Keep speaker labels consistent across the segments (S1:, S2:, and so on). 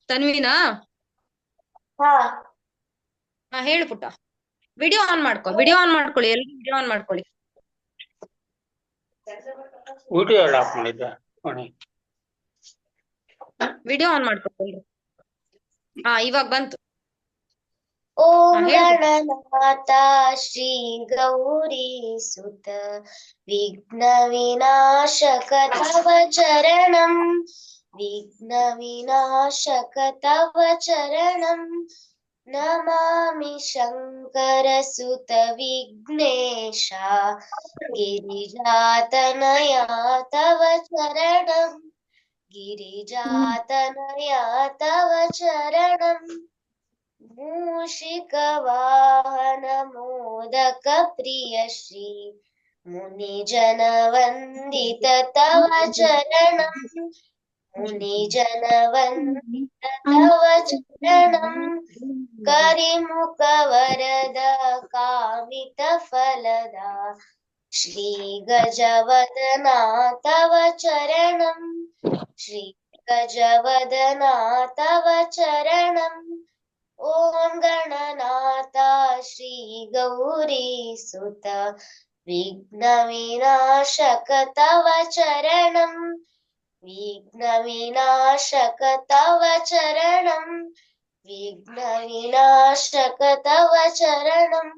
S1: ತನ್ವಿನಾ?
S2: ಹಾ
S1: ಹಾ ಹೇಳು ಪುಟ್ಟ. ವಿಡಿಯೋ ಆನ್ ಮಾಡ್ಕೊಳ್ಳಿ, ಎಲ್ರು ವಿಡಿಯೋ ಆನ್ ಮಾಡ್ಕೊಳ್ಳಿ.
S3: ವಿಡಿಯೋ ಎಲ್ಲ ಆಫ್ ಮಾಡಿದ್ದೆ ನೋಡಿ.
S1: ವಿಡಿಯೋ ಆನ್ ಮಾಡ್ಕೊಳ್ಳಿ. ಹಾ ಇವಾಗ ಬಂತು.
S2: ಓಂ
S1: ಹೇಳು ಪುಟ್ಟ.
S2: ಗಣನಾಥ ಶ್ರೀ ಗೌರಿ ಸುತ ವಿಘ್ನ ವಿನಾಶಕ ತವ ಚರಣಂ ವಿಘ್ನ ವಿನಾಶಕ ತವ ಚರಣಂ ನಮಾಮಿ ಶಂಕರ ಸುತ ವಿಘ್ನೇಶ ಗಿರಿಜಾತನಯ ತವ ಚರಣಂ ಗಿರಿಜಾತನಯ ತವ ಚರಣಂ ಮೂಷಿಕವಾಹನ ಮೋದಕ ಪ್ರಿಯ ಶ್ರೀ ಮುನಿಜನ ವಂದಿತ ತವ ಚರಣಂ ಮುನಿಜನ ವಂದಿತ ತವ ಚರಣಂ ಕರಿಮುಖ ವರದ ಕಾಮಿತ ಫಲದ ಶ್ರೀ ಗಜವದನ ತವ ಚರಣಂ ಶ್ರೀ ಗಜವದನ ತವ ಚರಣಂ ಓಂ ಗಣನಾಥ ಶ್ರೀ ಗೌರಿ ಸುತ ವಿಘ್ನ ವಿನಾಶಕ ತವ ಚರಣಂ ವಿಘ್ನ ವಿನಾಶಕ ತವ ಚರಣಂ ವಿಘ್ನ ವಿನಾಶಕ ತವ ಚರಣಂ.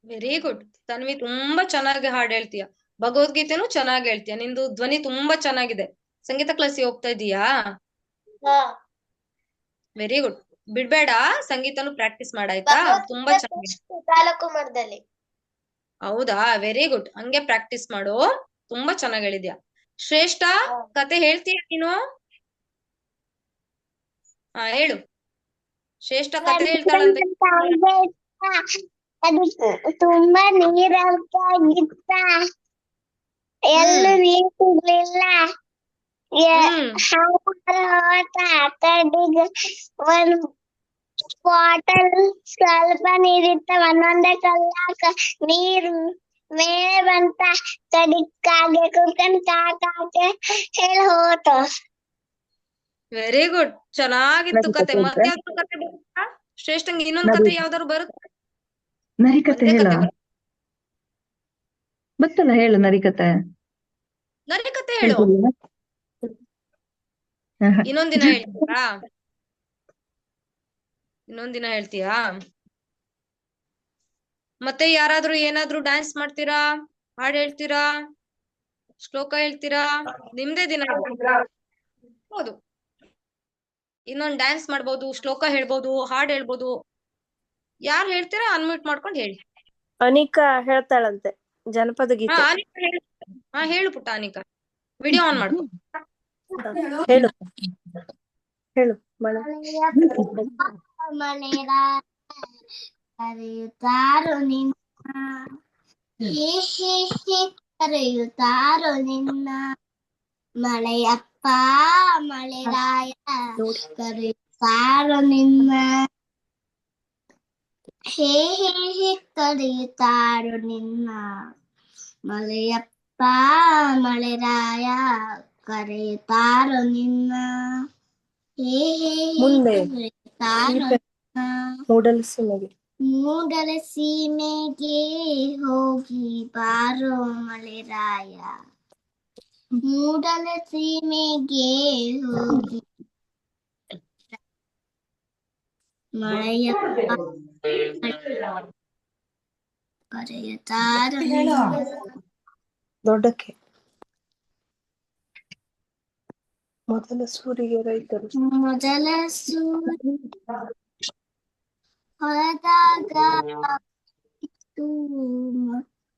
S1: ವೆರಿ ಗುಡ್ ತನ್ವಿ, ತುಂಬಾ ಚೆನ್ನಾಗಿ ಹಾಡು ಹೇಳ್ತೀಯ. ಭಗವದ್ಗೀತೆನೂ ಚೆನ್ನಾಗಿ ಹೇಳ್ತೀಯ. ನಿಂದು ಧ್ವನಿ ತುಂಬಾ ಚೆನ್ನಾಗಿದೆ. ಸಂಗೀತ ಕ್ಲಾಸಿಗೆ ಹೋಗ್ತಾ ಇದೀಯಾ?
S2: ಹಾ
S1: ವೆರಿ ಗುಡ್. ಬಿಡ್ಬೇಡ, ಸಂಗೀತನು ಪ್ರಾಕ್ಟೀಸ್ ಮಾಡಾಯ್ತಾ? ತುಂಬಾ ಚೆನ್ನಾಗಿದೆ.
S2: ತಾಲೂಕು ಮಟ್ಟದಲ್ಲಿ.
S1: ಹೌದಾ? Very good. ಹಂಗೆ ಪ್ರಾಕ್ಟೀಸ್ ಮಾಡು. ತುಂಬಾ ಚೆನ್ನಾಗಿ ಹೇಳಿದ್ಯಾ. ಶ್ರೇಷ್ಠ, ಕತೆ ಹೇಳ್ತೀಯ ನೀನು? ಹಾ ಹೇಳು. ಶ್ರೇಷ್ಠ ಕತೆ ಹೇಳ್ತಾಳಂತೆ.
S4: ಅದು ತುಂಬಾ ನೀರಾಗಿತ್ತ, ಎಲ್ಲೂ ನೀರ್ ಸಿಗ್ಲಿಲ್ಲ. ಕಡೆಗೆ ಒಂದ್ ಬಾಟಲ್ ಸ್ವಲ್ಪ ನೀರಿತ್ತ, ಒಂದೊಂದೇ ಕಲ್ಲಾಕ ನೀರು ಮೇಲೆ ಬಂತ. ಕಡಿಕಾಗೆ ಕುತ್ಕೊಂಡ್ ಕಾಕಾಕೆ ಹೇಳಿ ಹೋತ.
S1: ವೆರಿ ಗುಡ್, ಚೆನ್ನಾಗಿತ್ತು ಕತೆ. ಮತ್ತೆ ಯಾವ್ದಾದ್ರು ಕತೆ ಬರುತ್ತಾ? ಶ್ರೇಷ್ಠಂಗೆ ಇನ್ನೊಂದ್ ಕತೆ ಯಾವ್ದಾದ್ರು ಬರುತ್ತಾ?
S5: ನರಿಕತೆ ಹೇಳ. ಗೊತ್ತಲ್ಲ, ಹೇಳು ನರಿಕತೆ.
S1: ನರಿಕತೆ ಹೇಳು. ಇನ್ನೊಂದಿನ ಹೇಳ್ತೀಯಾ? ಇನ್ನೊಂದಿನ ಹೇಳ್ತೀಯಾ? ಮತ್ತೆ ಯಾರಾದ್ರೂ ಏನಾದ್ರೂ ಡ್ಯಾನ್ಸ್ ಮಾಡ್ತೀರಾ? ಹಾಡ್ ಹೇಳ್ತೀರಾ? ಶ್ಲೋಕ ಹೇಳ್ತೀರಾ? ನಿಮ್ದೇ ದಿನ ಹೌದು. ಇನ್ನೊಂದ್ ಡ್ಯಾನ್ಸ್ ಮಾಡ್ಬೋದು, ಶ್ಲೋಕ ಹೇಳ್ಬೋದು, ಹಾಡ್ ಹೇಳ್ಬೋದು. ಯಾರು ಹೇಳ್ತೀರಾ ಅನ್ಮ್ಯೂಟ್ ಮಾಡ್ಕೊಂಡು ಹೇಳಿ.
S6: ಅನಿಕಾ ಹೇಳ್ತಾಳಂತೆ ಜನಪದ ಗೀತೆ.
S1: ಹಾ ಹೇಳು ಪುಟ್ಟ ಅನಿಕಾ. ವಿಡಿಯೋ ಆನ್ ಮಾಡ್ಕೊ.
S6: ಹೇಳು ಹೇಳು.
S4: ಕರೆಯುತ್ತಾರೋ ನಿನ್ನ, ಕರೆಯುತ್ತಾರೋ ನಿನ್ನ ಮಳೆಯಪ್ಪ ಮಳೆರಾಯ, ಕರೆಯುತ್ತಾರೋ ನಿನ್ನ ಹೇ ಕರೆಯುತ್ತಾರೋ ನಿನ್ನ ಮಳೆಯಪ್ಪ ಮಳೆರಾಯ, ಕರೆಯುತ್ತಾರೋ ನಿನ್ನ
S6: ಮುಂದೆ
S4: ಮೂಡಲ ಸೀಮೆಗೆ ಹೋಗಿ ಬಾರೋ ಮಳೆರಾಯ, ಮೂಡಲ ಸೀಮೆಗೆ ಹೋಗಿ ಮಳೆಯಪ್ಪ ಕರೆಯುತ್ತಾರೋ
S6: ದೊಡ್ಡಕ್ಕೆ. ಮೊದಲ ಸೂರಿಗೆ ರೈತರು,
S4: ಮೊದಲ ಸೂರ್ಯ ಹೊರದಾಗ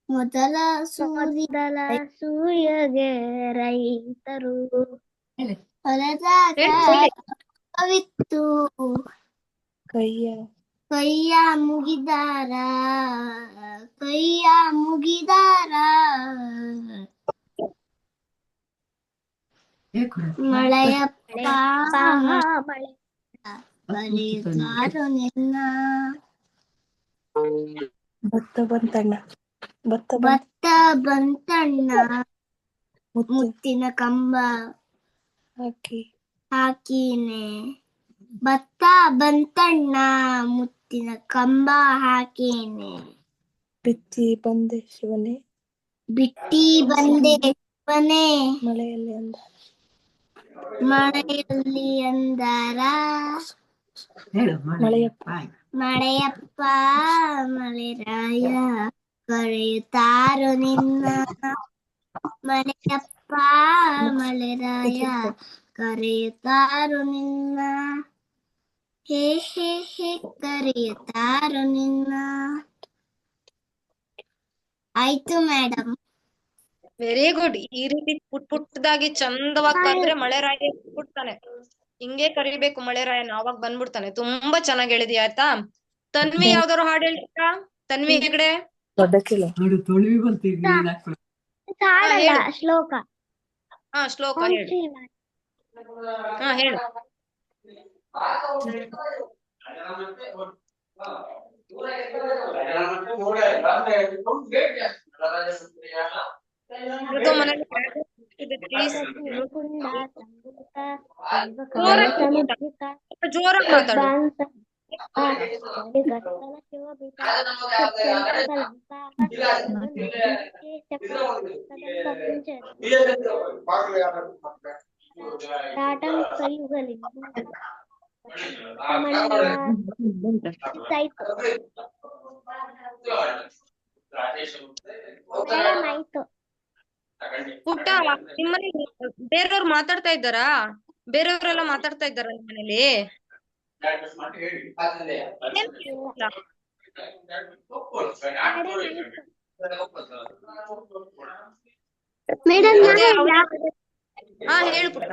S4: ಮೊದಲ ಸೂರ್ಯಗೆ ರೈತರು ಹೊರದಾಗ ಕವಿತ್ತು ಕೈಯ ಮುಗಿದಾರ, ಕೈಯ ಮುಗಿದಾರ. ಮಳೆಯಪ್ಪ ಮಳೆ ಕರೆಯುತ್ತಾರೋ ನಿನ್ನ,
S6: ಭತ್ತ ಬಂತಣ್ಣ,
S4: ಭತ್ತ ಬಂತಣ್ಣ ಮುತ್ತಿನ ಕಂಬ
S6: ಹಾಕಿ
S4: ಹಾಕಿನೆ. ಭತ್ತ ಬಂತಣ್ಣ ಮುತ್ತಿನ ಕಂಬ ಹಾಕಿನೆ.
S6: ಬಿತ್ತಿ ಬಂದೆ ಶಿವನೇ
S4: ಬಿಟ್ಟಿ ಬಂದೆ ಶಿವನೇ
S6: ಮಳೆಯಲ್ಲಿ ಅಂದ
S4: ಮಳೆಯಲ್ಲಿ ಅಂದರ.
S6: ಮಳೆಯಪ್ಪ
S4: ಮಳೆಯಪ್ಪ ಮಳೆರಾಯ ಕರೆಯುತ್ತಾರು ನಿನ್ನ. ಮಳೆಯಪ್ಪ ಮಳೆರಾಯ ಕರೆಯುತ್ತಾರು ನಿನ್ನ. ಹೇ ಹೇ ಹೇ ಕರೆಯುತ್ತಾರು ನಿನ್ನ. ಆಯ್ತು ಮೇಡಮ್.
S1: Very good. ಈ ರೀತಿ ಪುಟ್ಟದಾಗಿ ಚಂದವಾಗಿ ಕರೆದ್ರೆ ಮಳೆ ರಾಯ ಬಿಡ್ತಾನೆ. ಹಿಂಗೆ ಕರಿಬೇಕು ಮಳೆ ರಾಯನ, ಅವಾಗ ಬಂದ್ಬಿಡ್ತಾನೆ. ತುಂಬಾ ಚೆನ್ನಾಗಿ ಹೇಳಿದ್ಯಾ ಆಯ್ತಾ. ತನ್ವಿ ಯಾವ್ದಾರು ಹಾಡು ಹೇಳ್ತೀರಾ? ತನ್ವಿ ಹೆಗಡೆ.
S6: ದೊಡ್ಡ ಕಿಲೋ
S4: ಹಾಡಲ್ಲ, ಶ್ಲೋಕ.
S1: ಹಾ ಶ್ಲೋಕ ಹೇಳು. ಹಾ ಹೇಳು. ಮೃದು ಮನೇಲಿ ಪ್ಲೀಸ್ ಜೋರಾಗಿ ಮಾತಾಡು.
S4: ಆಯ್ತು.
S1: ಪುಟ್ಟ, ನಿಮ್ಮನೆ ಬೇರೆಯವ್ರು ಮಾತಾಡ್ತಾ ಇದ್ದಾರಾ? ಬೇರೆಯವ್ರೆಲ್ಲ ಮಾತಾಡ್ತಾ ಇದ್ದಾರ ನಿಮ್ಮನೇಲಿ?
S4: ಮೇಡಮ್
S1: ಹಾ ಹೇಳು ಪುಟ್ಟ.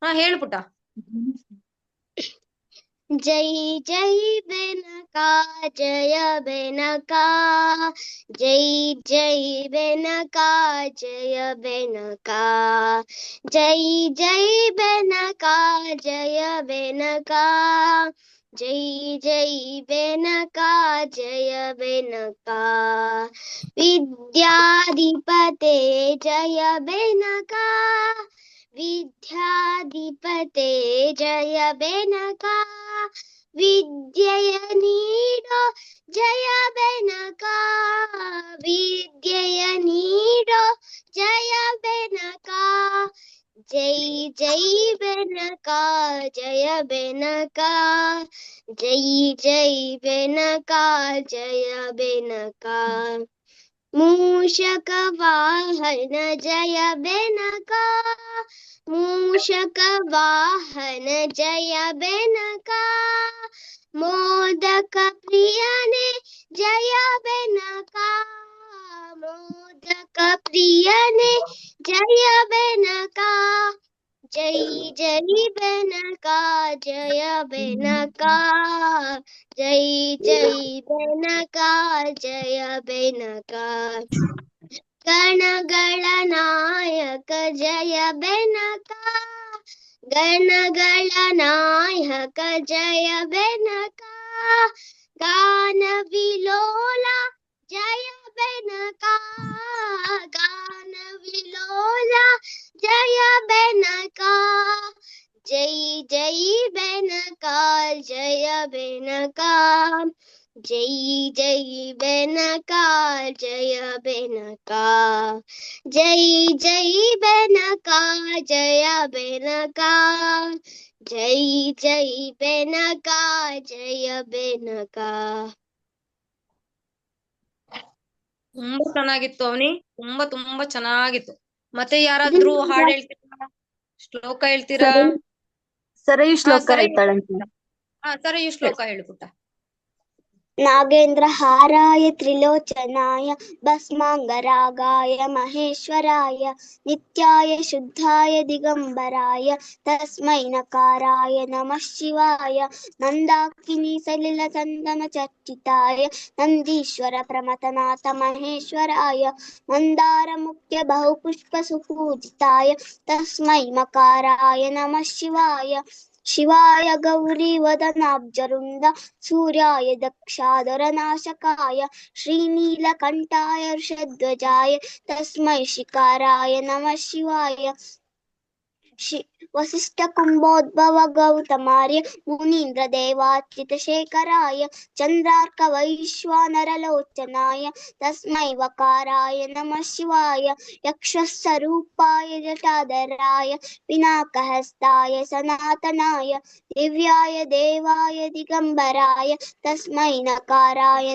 S1: ಹಾ ಹೇಳು ಪುಟ್ಟ.
S4: ಜೈ ಜೈ ಬೆನಕ ಜಯ ಬೆನಕ. ಜೈ ಜೈ ಬೆನಕ ಜಯ ಬೆನಕ. ಜೈ ಜೈ ಬೆನಕ ಜಯ ಬೆನಕ. ಜೈ ಜೈ ಬೆನಕ ಜಯ ಬೆನಕ. ವಿದ್ಯಾಧಿಪತೆ ಜಯ ಬೆನಕ. ವಿದ್ಯಾಧಿಪತೆ ಜಯ ಬೆನಕ. ವಿದ್ಯೆಯ ನೀಡೋ ಜಯ ಬೆನಕ. ವಿದ್ಯೆಯ ನೀಡೋ ಜಯ ಬೆನಕ. ಜೈ ಜೈ ಬೆನಕ ಜಯ ಬೆನಕ. ಜೈ ಜೈ ಬೆನಕ ಜಯ ಬೆನಕ. ಮೂಷಕ ವಾಹನ ಜಯ ಬೆನಕ. ಮೂಷಕ ವಾಹನ ಜಯ ಬೆನಕ. ಮೋದಕ ಪ್ರಿಯನೇ ಜಯ ಬೆನಕ. ಮೋದಕ ಪ್ರಿಯನೇ ಜಯ ಬೆನಕ. ಜೈ ಜೈ ಬೆನಕ ಜಯ ಬೆನಕ. ಜೈ ಜೈ ಬೆನಕ ಜಯ ಬೆನಕ. ಗಣಗಳ ನಾಯಕ ಜಯ ಬೆನಕ. ಗಣಗಳ ನಾಯಕ ಜಯ ಬೆನಕ. ಗಾನ ವಿಲೋಲ ಜಯ ಬೆನಕ. ಗಾನ ವಿಲೋಲ ಜಯ ಬೆನಕ. ಜೈ ಜೈ ಬೆನಕ ಜಯ ಬೆನಕ. ಜೈ ಜೈ ಬೆನಕ ಜಯ ಬೆನಕ. ಜೈ ಜೈ ಬೆನಕ ಜಯ ಬೆನಕ. ಜೈ ಜೈ ಬೆನಕ ಜಯ ಬೆನಕ.
S1: ತುಂಬಾ ಚೆನ್ನಾಗಿತ್ತು ಅವನಿ. ತುಂಬಾ ತುಂಬಾ ಚೆನ್ನಾಗಿತ್ತು. ಮತ್ತೆ ಯಾರಾದ್ರೂ ಹಾಡ್ ಹೇಳ್ತೀರಾ? ಶ್ಲೋಕ ಹೇಳ್ತೀರಾ?
S4: ಸರಿ ಶ್ಲೋಕ
S1: ಸರಿ.
S4: ಹೇಳ್ತಾಳಂತೆ.
S1: ಹಾ ಸರಿ, ಈ ಶ್ಲೋಕ ಹೇಳು ಪುಟ್ಟ.
S4: ನಾಗೇಂದ್ರ ಹಾರಾಯ ತ್ರಿಲೋಚನಾಯ ಭಸ್ಮಾಂಗರಾಗಾಯ ಮಹೇಶ್ವರಾಯ ನಿತ್ಯಾಯ ಶುದ್ಧಾಯ ದಿಗಂಬರಾಯ ತಸ್ಮೈ ನಕಾರಾಯ ನಮಃ ಶಿವಾಯ. ನಂದಾಕಿನಿ ಸಲಿಲ ಸಂಗಮ ಚರ್ಚಿತಾಯ ನಂದೀಶ್ವರ ಪ್ರಮಥನಾಥ ಮಹೇಶ್ವರಾಯ. ಮಂದಾರ ಮುಖ್ಯ ಬಹುಪುಷ್ಪ ಸುಪೂಜಿತಾಯ ತಸ್ಮೈ ಮಕಾರಾಯ ನಮಃ ಶಿವಾಯ. ಶಿವಾಯ ಗೌರಿ ವದನಾಬ್ಜವೃಂದ ಸೂರ್ಯಾಯ ದಕ್ಷಾಧರನಾಶಕಾಯ ಶ್ರೀನೀಲಕಂಠಾಯ ವೃಷಧ್ವಜಾಯ ತಸ್ಮೈ ಶಿಕಾರಾಯ ನಮಃ ಶಿವಾಯ ವಸಿಷ್ಠ ಕುಂಭೋದ್ಭವ ಗೌತಮಾರ್ಯ ಮುನೀಂದ್ರ ದೇವಾಚ್ಯುತ ಶೇಖರಾಯ ಚಂದ್ರಾರ್ಕ ವೈಶ್ವಾನರಲೋಚನಾಯ ತಸ್ಮೈ ವಕಾರಾಯ ನಮಃ ಶಿವಾಯ ಯಕ್ಷಸ್ವರೂಪಾಯ ಜಟಾಧರಾಯ ಪಿನಾಕಹಸ್ತಾಯ ಸನಾತನಾಯ ದಿವ್ಯಾಯ ದೇವಾಯ ದಿಗಂಬರಾಯ ತಸ್ಮೈ ನಕಾರಾಯ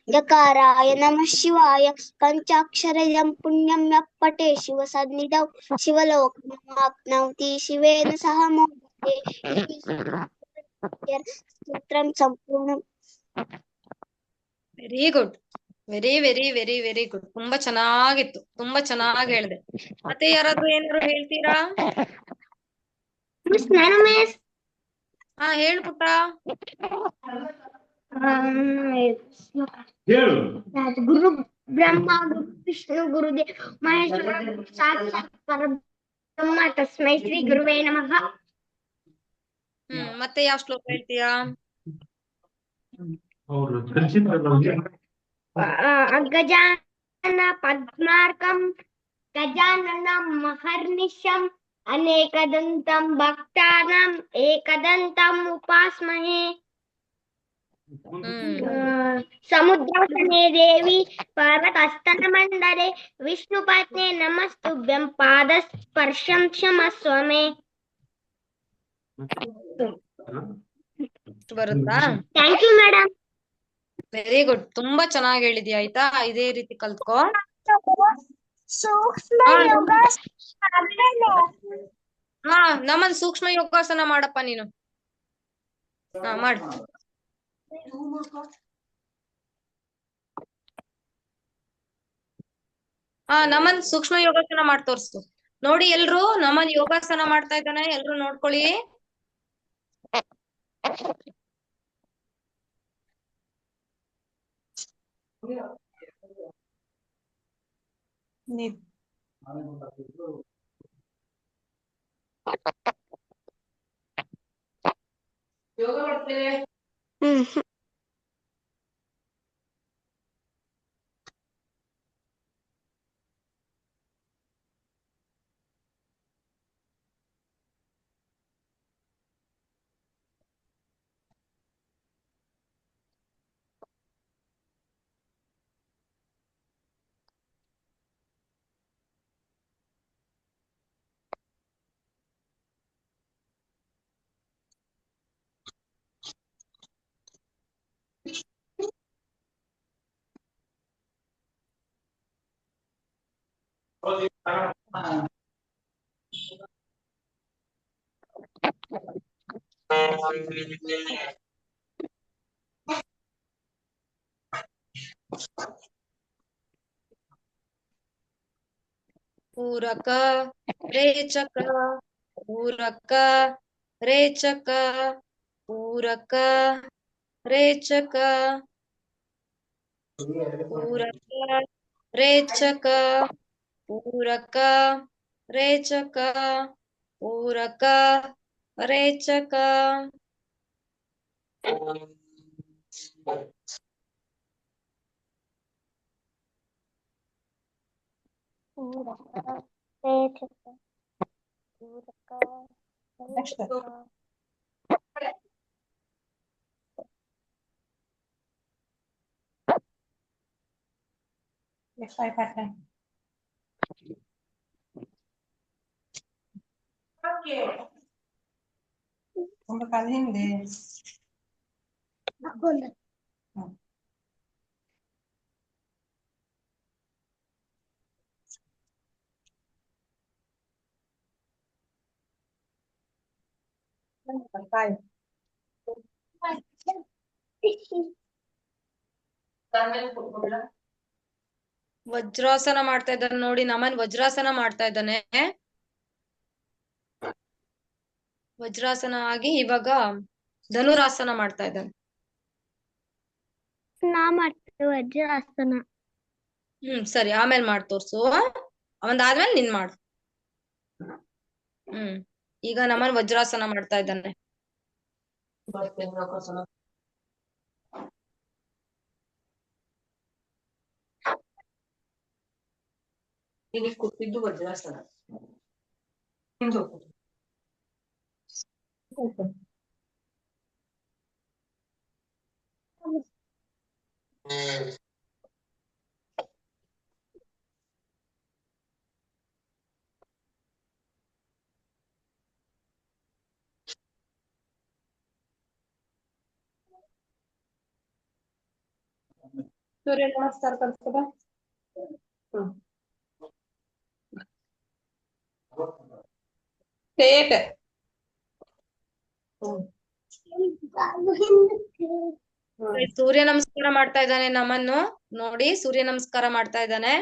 S4: ಯಕಾರಾಯ ನಮಃ ಶಿವಾಯ ಪಂಚಾಕ್ಷರಜಂ ಪುಣ್ಯಂ ಯಃ ಪಠೇ ಶಿವ ಸನ್ನಿಧೌ ಶಿವಲೋಕಮಾಪ್ನೋತಿ ಶಿವೇನ ಸಹ ಮೋದತೆ ಸ್ತೋತ್ರಂ ಸಂಪೂರ್ಣಂ.
S1: Very good. Very very very very good. ತುಂಬಾ ಚೆನ್ನಾಗಿತ್ತು. ತುಂಬಾ ಚೆನ್ನಾಗಿ ಹೇಳ್ದೆ. ಮತ್ತೆ ಯಾರಾದ್ರೂ ಏನಾದ್ರು ಹೇಳ್ತೀರಾ? ಹಾ ಹೇಳು ಪುಟ್ಟ.
S4: ಗುರು ಬ್ರಹ್ಮ ಗುರು ವಿಷ್ಣು ಗುರುದೇವ್ ಮಹೇಶ್ವರ ಸಾಕ್ಷಾತ್ ಪರಬ್ರಹ್ಮ ತಸ್ಮೈ ಶ್ರೀ ಗುರುವೇ ನಮಃ.
S1: ಮತ್ತೆ ಯಾವ ಶ್ಲೋಕ ಹೇಳ್ತೀಯಾ?
S4: ಗಜಾನನ ಪದ್ಮಾರ್ಕಂ ಗಜಾನನಂ ಮಹರ್ನಿಶಂ ಅನೇಕದಂತಂ ಭಕ್ತಾನಾಂ ಏಕದಂತಂ ಉಪಾಸ್ಮಹೇ. ಸಮುದ್ರಾಸನೆ ದೇವಿ ಪರ್ವತಸ್ತನ ಮಂಡಲೆ ವಿಷ್ಣು ಪತ್ನಿ ನಮಸ್ತುಭ್ಯಂ ಪಾದ ಸ್ಪರ್ಶಂ ಕ್ಷಮಸ್ವ ಮೇ.
S1: ಬರುತ್ತಾ?
S4: Thank you madam.
S1: Very good. ತುಂಬಾ ಚೆನ್ನಾಗಿ ಹೇಳಿದ್ಯಾ. ಆಯ್ತಾ, ಇದೇ ರೀತಿ ಕಲ್ತ್ಕೋ. ಹಾ ನಮನ್ ಸೂಕ್ಷ್ಮ ಯೋಗಾಸನ ಮಾಡಪ್ಪ ನೀನು. ಹಾ ಮಾಡು. ನಮನ್ ಸೂಕ್ಷ್ಮ ಯೋಗಾಸನ ಮಾಡಿ ತೋರ್ಸು. ನೋಡಿ ಎಲ್ರು, ನಮನ್ ಯೋಗಾಸನ ಮಾಡ್ತಾ ಇದ್ದಾನೆ, ಎಲ್ರು ನೋಡ್ಕೊಳ್ಳಿ. ಯೋಗ ಮಾಡ್ತೇವೆ. ಪೂರಕ ರೇಚಕ ಪೂರಕ ರೇಚಕ ಪೂರಕ ರೇಚಕ ಪೂರಕ ರೇಚಕ ಪೂರಕ ರೇಚಕ ಪೂರಕ ರೇಚಕ. ಹಿಂದೆ ವಜ್ರಾಸನ ಮಾಡ್ತಾ ಇದ್ದಾನೆ ನೋಡಿ. ನಮನ್ ವಜ್ರಾಸನ ಮಾಡ್ತಾ ಇದ್ದಾನೆ. ವಜ್ರಾಸನ ಆಗಿ ಇವಾಗ ಧನುರಾಸನ ಮಾಡ್ತಾ ಇದ್ದಾನೆ.
S4: ನಾ ಮಾಡ್ತೇವೆ ವಜ್ರಾಸನ.
S1: ಸರಿ, ಆಮೇಲೆ ಮಾಡ್ ತೋರ್ಸು. ಅವಂದಾದ್ಮೇಲೆ ನಿನ್ ಮಾಡು. ಈಗ ನಮನ್ ವಜ್ರಾಸನ ಮಾಡ್ತಾ ಇದ್ದಾನೆ.
S7: ಇಲ್ಲಿ ಕೂತಿದ್ದು ವಜ್ರಾಸನ. सूर्य नमस्कार करते बा. ठीक है.
S1: ಸೂರ್ಯ ನಮಸ್ಕಾರ ಮಾಡ್ತಾ ಇದ್ದಾನೆ ನಮನ್ನು. ನೋಡಿ ಸೂರ್ಯ ನಮಸ್ಕಾರ ಮಾಡ್ತಾ ಇದ್ದಾನೆ.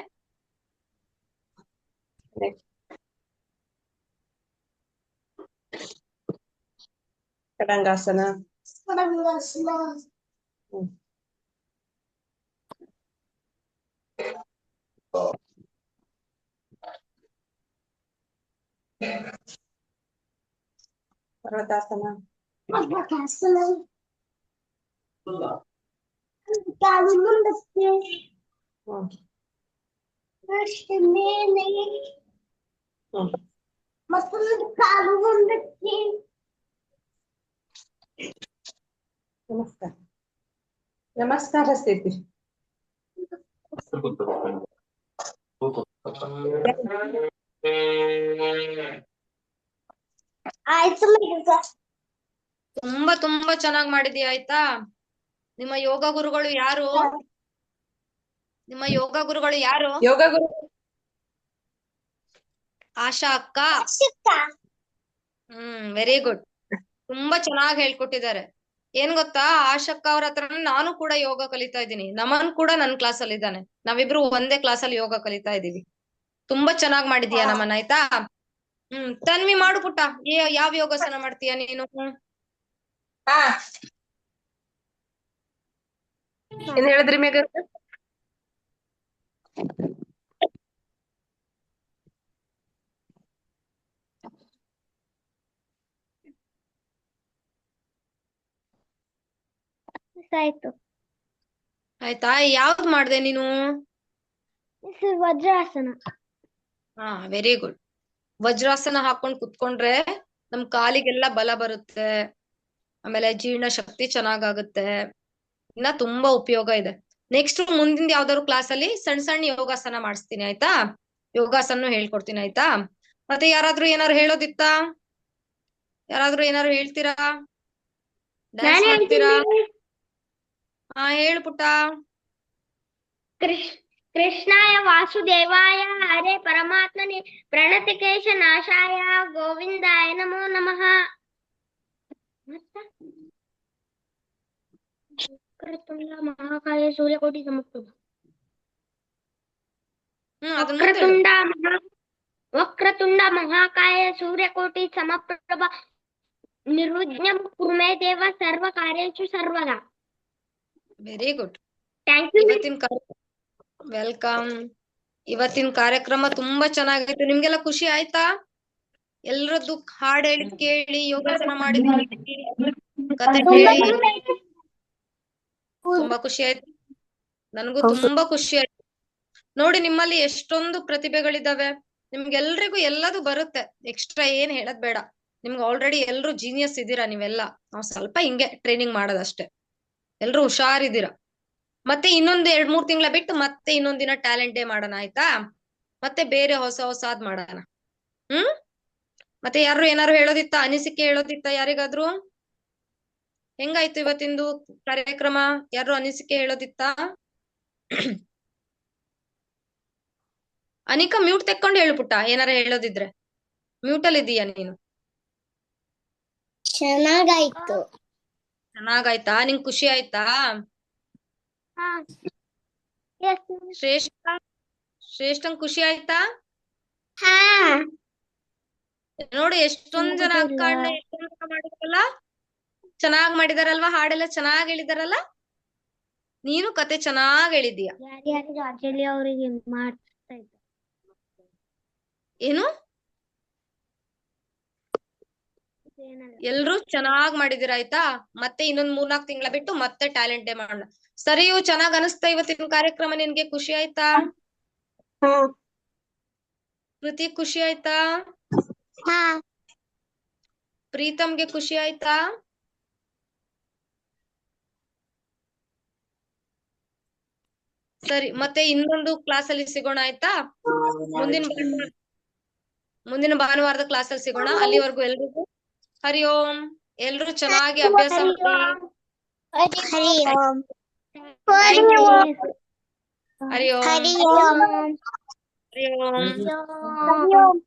S7: ಕಡಂಗಾಸನ. ಪರ್ವತಾಸನ. ನಮಸ್ಕಾರ. ನಮಸ್ಕಾರ ಸ್ಥಿತಿ.
S1: ತುಂಬಾ ತುಂಬಾ ಚೆನ್ನಾಗ್ ಮಾಡಿದೀಯ ಆಯ್ತಾ. ನಿಮ್ಮ ಯೋಗ ಗುರುಗಳು ಯಾರು? ನಿಮ್ಮ ಯೋಗ ಗುರುಗಳು ಯಾರು?
S7: ಯೋಗ ಗುರು
S1: ಆಶಾ ಅಕ್ಕ. Very good. ತುಂಬಾ ಚೆನ್ನಾಗಿ ಹೇಳ್ಕೊಟ್ಟಿದ್ದಾರೆ. ಏನ್ ಗೊತ್ತಾ, ಆಶಕ್ಕ ಅವ್ರ ಹತ್ರ ನಾನು ಕೂಡ ಯೋಗ ಕಲಿತಾ ಇದ್ದೀನಿ. ನಮನ್ ಕೂಡ ನನ್ ಕ್ಲಾಸ್ ಅಲ್ಲಿ ಇದ್ದಾನೆ. ನಾವಿಬ್ರು ಒಂದೇ ಕ್ಲಾಸ್ ಅಲ್ಲಿ ಯೋಗ ಕಲಿತಾ ಇದೀವಿ. ತುಂಬಾ ಚೆನ್ನಾಗ್ ಮಾಡಿದೀಯ ನಮನ್ ಆಯ್ತಾ. ತನ್ವಿ ಮಾಡು ಪುಟ್ಟ. ಯಾವ ಯೋಗಾಸನ ಮಾಡ್ತೀಯ ನೀನು?
S7: ಏನ್ ಹೇಳಿದ್ರಿ ಮೇಘ?
S4: ಆಯ್ತು.
S1: ಆಯ್ತಾ, ಯಾವ್ದು ಮಾಡ್ದೆ ನೀನು?
S4: ವಜ್ರಾಸನ.
S1: Very good. ವಜ್ರಾಸನ ಹಾಕೊಂಡ್ ಕುತ್ಕೊಂಡ್ರೆ ನಮ್ ಕಾಲಿಗೆಲ್ಲ ಬಲ ಬರುತ್ತೆ. ಆಮೇಲೆ ಜೀರ್ಣ ಶಕ್ತಿ ಚೆನ್ನಾಗಾಗುತ್ತೆ. ಇನ್ನ ತುಂಬಾ ಉಪಯೋಗ ಇದೆ. ನೆಕ್ಸ್ಟ್ ಮುಂದಿನ ಯಾವ್ದಾದ್ರು ಕ್ಲಾಸ್ ಅಲ್ಲಿ ಸಣ್ಣ ಸಣ್ಣ ಯೋಗಾಸನ ಮಾಡಿಸ್ತೀನಿ ಆಯ್ತಾ. ಯೋಗಾಸನ ಹೇಳ್ಕೊಡ್ತೀನಿ ಆಯ್ತಾ. ಮತ್ತೆ ಯಾರಾದ್ರೂ ಏನಾರು ಹೇಳೋದಿತ್ತಾ? ಯಾರಾದ್ರೂ ಏನಾರು ಹೇಳ್ತೀರಾ? ಡ್ಯಾನ್ಸ್ ಮಾಡ್ತೀರಾ? ಹೇಳು ಪುಟ್ಟ.
S4: ಕೃಷ್ಣಾಯ ವಾಸುದೇವಾಯ ಹರೇ ಪರಮಾತ್ಮನೇ ಪ್ರಣತಿಕೇಶ ನಾಶಾಯ ಗೋವಿಂದಾಯ ನಮೋ ನಮಃ. ವಕ್ರತುಂಡ ಮಹಾಕಾಯ ಸೂರ್ಯಕೋಟಿ ಸಮಪ್ರಭ. ವಕ್ರತುಂಡ ಮಹಾಕಾಯ ಸೂರ್ಯಕೋಟಿ ಸಮಪ್ರಭ ನಿರ್ವಿಘ್ನಂ ಕುರು ಮೇ ದೇವ ಸರ್ವ ಕಾರ್ಯೇಷು ಸರ್ವದಾ.
S1: Very good.
S4: Thank you.
S1: Welcome. ಇವತ್ತಿನ ಕಾರ್ಯಕ್ರಮ ತುಂಬಾ ಚೆನ್ನಾಗಿತ್ತು. ನಿಮ್ಗೆಲ್ಲ ಖುಷಿ ಆಯ್ತಾ? ಎಲ್ರದ್ದು ಹಾಡ್ ಹೇಳಿ ಕೇಳಿ ಯೋಗಾಸನ ಮಾಡಿ ಕತೆ ಹೇಳಿ ತುಂಬಾ ಖುಷಿ ಆಯ್ತು. ನನ್ಗೂ ತುಂಬಾ ಖುಷಿ ಆಯ್ತು. ನೋಡಿ ನಿಮ್ಮಲ್ಲಿ ಎಷ್ಟೊಂದು ಪ್ರತಿಭೆಗಳಿದಾವೆ. ನಿಮ್ಗೆಲ್ರಿಗೂ ಎಲ್ಲದೂ ಬರುತ್ತೆ. ಎಕ್ಸ್ಟ್ರಾ ಏನ್ ಹೇಳದ್ ಬೇಡ. ನಿಮ್ಗೆ ಆಲ್ರೆಡಿ ಎಲ್ರು ಜೀನಿಯಸ್ ಇದೀರಾ ನೀವೆಲ್ಲ. ನಾವ್ ಸ್ವಲ್ಪ ಹಿಂಗೆ ಟ್ರೈನಿಂಗ್ ಮಾಡೋದಷ್ಟೇ. ಎಲ್ರು ಹುಷಾರಿದ್ದೀರಾ. ಮತ್ತೆ ಇನ್ನೊಂದ್ 2-3 ತಿಂಗಳ ಬಿಟ್ಟು ಮತ್ತೆ ಇನ್ನೊಂದ್ ದಿನ ಟ್ಯಾಲೆಂಟ್ ಡೇ ಮಾಡೋಣ ಆಯ್ತಾ. ಮತ್ತೆ ಬೇರೆ ಹೊಸಾದ್ ಮಾಡೋಣ. ಮತ್ತೆ ಯಾರು ಏನಾರು ಹೇಳೋದಿತ್ತ? ಅನಿಸಿಕೆ ಹೇಳೋದಿತ್ತ ಯಾರಿಗಾದ್ರು? ಹೆಂಗಾಯ್ತು ಇವತ್ತಿಂದು ಕಾರ್ಯಕ್ರಮ? ಯಾರು ಅನಿಸಿಕೆ ಹೇಳೋದಿತ್ತ? ಅನಿಕಾ ಮ್ಯೂಟ್ ತೆಕ್ಕೊಂಡು ಹೇಳು ಪುಟ್ಟ. ಏನಾರ ಹೇಳೋದಿದ್ರೆ. ಮ್ಯೂಟ್ ಅಲ್ಲಿ ಇದೀಯಾ ನೀನು?
S4: ಚೆನ್ನಾಗಾಯ್ತು.
S1: ಚೆನ್ನಾಗಾಯ್ತಾ? ನಿಂಗ್ ಖುಷಿ ಆಯ್ತಾ? ಶ್ರೇಷ್ಠಂಗ್ ಖುಷಿ ಆಯ್ತಾ? ನೋಡಿ ಎಷ್ಟೊಂದ್ ಜನ ಅಕ್ಕ ಅಣ್ಣ ಎಷ್ಟೊಂದ್ ಜನ ಮಾಡಿದಾರಲ್ಲ. ಚೆನ್ನಾಗ್ ಮಾಡಿದಾರಲ್ವಾ? ಹಾಡೆಲ್ಲ ಚೆನ್ನಾಗ್ ಹೇಳಿದಾರಲ್ಲ. ನೀನು ಕತೆ ಚೆನ್ನಾಗ್ ಹೇಳಿದೀಯ.
S4: ಅವರಿಗೆ ಮಾಡ್ತಾ ಇದ್ದ
S1: ಏನು? ಎಲ್ರು ಚೆನ್ನಾಗ್ ಮಾಡಿದಿರ ಆಯ್ತಾ. ಮತ್ತೆ ಇನ್ನೊಂದ್ 3-4 ತಿಂಗಳ ಬಿಟ್ಟು ಮತ್ತೆ ಟ್ಯಾಲೆಂಟ್ ಡೇ ಮಾಡೋಣ. ಸರಿಯು ಚೆನ್ನಾಗ್ ಅನಿಸ್ತಾ ಇವತ್ತಿನ ಕಾರ್ಯಕ್ರಮ? ನಿನ್ಗೆ ಖುಷಿ ಆಯ್ತಾ? ಕೃತಿ ಖುಷಿ ಆಯ್ತಾ? ಪ್ರೀತಮ್ಗೆ ಖುಷಿ ಆಯ್ತಾ? ಸರಿ, ಮತ್ತೆ ಇನ್ನೊಂದು ಕ್ಲಾಸ್ ಅಲ್ಲಿ ಸಿಗೋಣ ಆಯ್ತಾ? ಮುಂದಿನ ಭಾನುವಾರದ ಕ್ಲಾಸ್ ಅಲ್ಲಿ ಸಿಗೋಣ. ಅಲ್ಲಿವರೆಗೂ ಎಲ್ರಿಗೂ ಹರಿ ಓಂ. ಎಲ್ರು ಚೆನ್ನಾಗಿ ಅಭ್ಯಾಸ ಮಾಡಿ.
S4: ಹರಿ ಓಂ.
S1: Thank you. Hari Om.
S4: Hari Om.
S1: Hari Om.
S4: Hari Om.